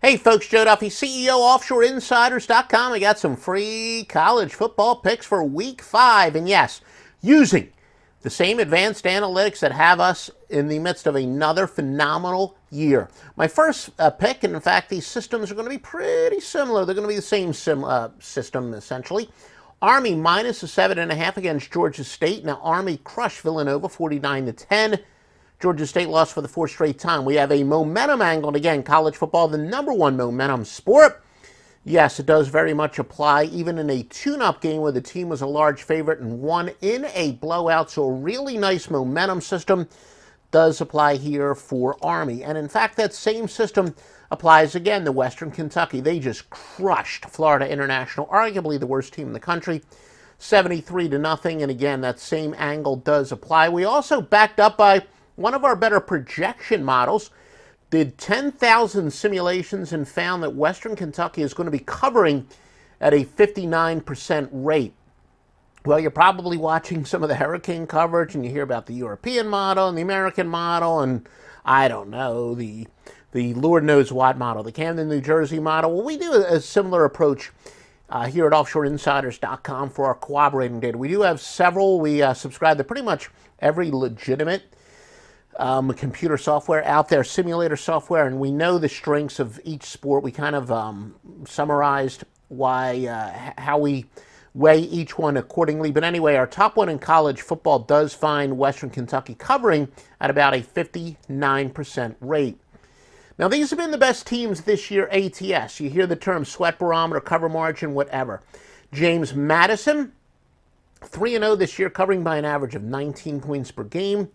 Hey folks, Joe Duffy, CEO OffshoreInsiders.com. I got some free college football picks for week 5. And yes, using the same advanced analytics that have us in the midst of another phenomenal year. My first pick, and in fact these systems are going to be pretty similar. They're going to be the same system essentially. Army minus a 7.5 against Georgia State. Now Army crushed Villanova 49-10. Georgia State lost for the 4th straight time. We have a momentum angle, and again, college football, the number one momentum sport. Yes, it does very much apply, even in a tune-up game where the team was a large favorite and won in a blowout. So a really nice momentum system does apply here for Army. And in fact, that same system applies again to Western Kentucky. They just crushed Florida International, arguably the worst team in the country, 73-0. And again, that same angle does apply. We also backed up by one of our better projection models, did 10,000 simulations and found that Western Kentucky is going to be covering at a 59% rate. Well, you're probably watching some of the Hurricane coverage and you hear about the European model and the American model and I don't know, the Lord knows what model, the Camden, New Jersey model. Well, we do a similar approach here at OffshoreInsiders.com for our corroborating data. We do have several. We subscribe to pretty much every legitimate computer software out there, simulator software, and we know the strengths of each sport. We kind of summarized how we weigh each one accordingly. But anyway, our top one in college football does find Western Kentucky covering at about a 59% rate. Now, these have been the best teams this year, ATS. You hear the term sweat barometer, cover margin, whatever. James Madison, 3-0 this year, covering by an average of 19 points per game.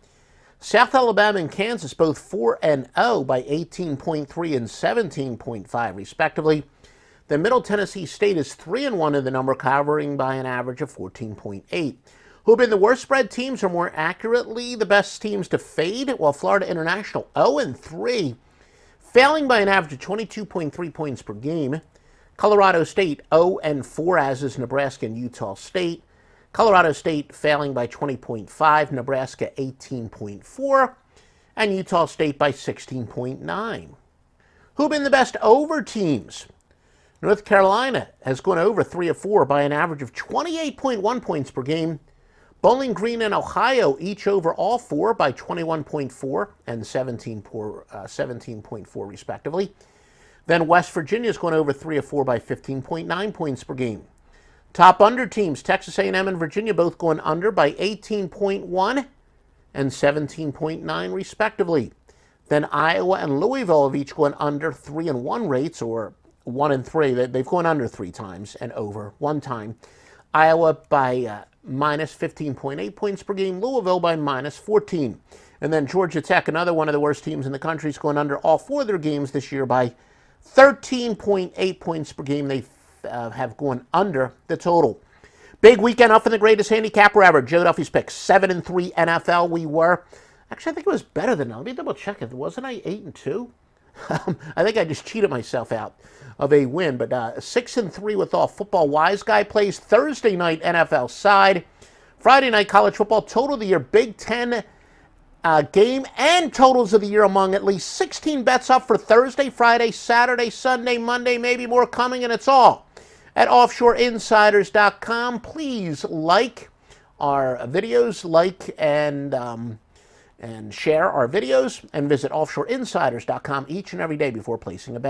South Alabama and Kansas both 4-0 by 18.3 and 17.5 respectively. Then Middle Tennessee State is 3-1 in the number, covering by an average of 14.8. Who have been the worst spread teams, or more accurately the best teams to fade? While Florida International 0-3, failing by an average of 22.3 points per game. Colorado State 0-4, as is Nebraska and Utah State. Colorado State failing by 20.5, Nebraska 18.4, and Utah State by 16.9. Who have been the best over teams? North Carolina has gone over 3 of 4 by an average of 28.1 points per game. Bowling Green and Ohio each over all 4 by 21.4 and 17.4 respectively. Then West Virginia has gone over 3 of 4 by 15.9 points per game. Top under teams, Texas A&M and Virginia both going under by 18.1 and 17.9 respectively. Then Iowa and Louisville have each gone under 3-1 rates, or 1-3. They've gone under 3 times and over 1 time. Iowa by minus 15.8 points per game, Louisville by minus 14. And then Georgia Tech, another one of the worst teams in the country, is going under all 4 of their games this year by 13.8 points per game. They have gone under the total. Big weekend up in the greatest handicapper ever. Joe Duffy's pick, 7-3 NFL we were. Actually, I think it was better than that. Let me double check it. Wasn't I 8-2? I think I just cheated myself out of a win. But 6-3 with all football. Wise Guy plays Thursday night NFL side. Friday night college football. Total of the year, Big Ten game and totals of the year among at least 16 bets up for Thursday, Friday, Saturday, Sunday, Monday, maybe more coming, and it's all at OffshoreInsiders.com. Please like our videos, like and share our videos, and visit OffshoreInsiders.com each and every day before placing a bet.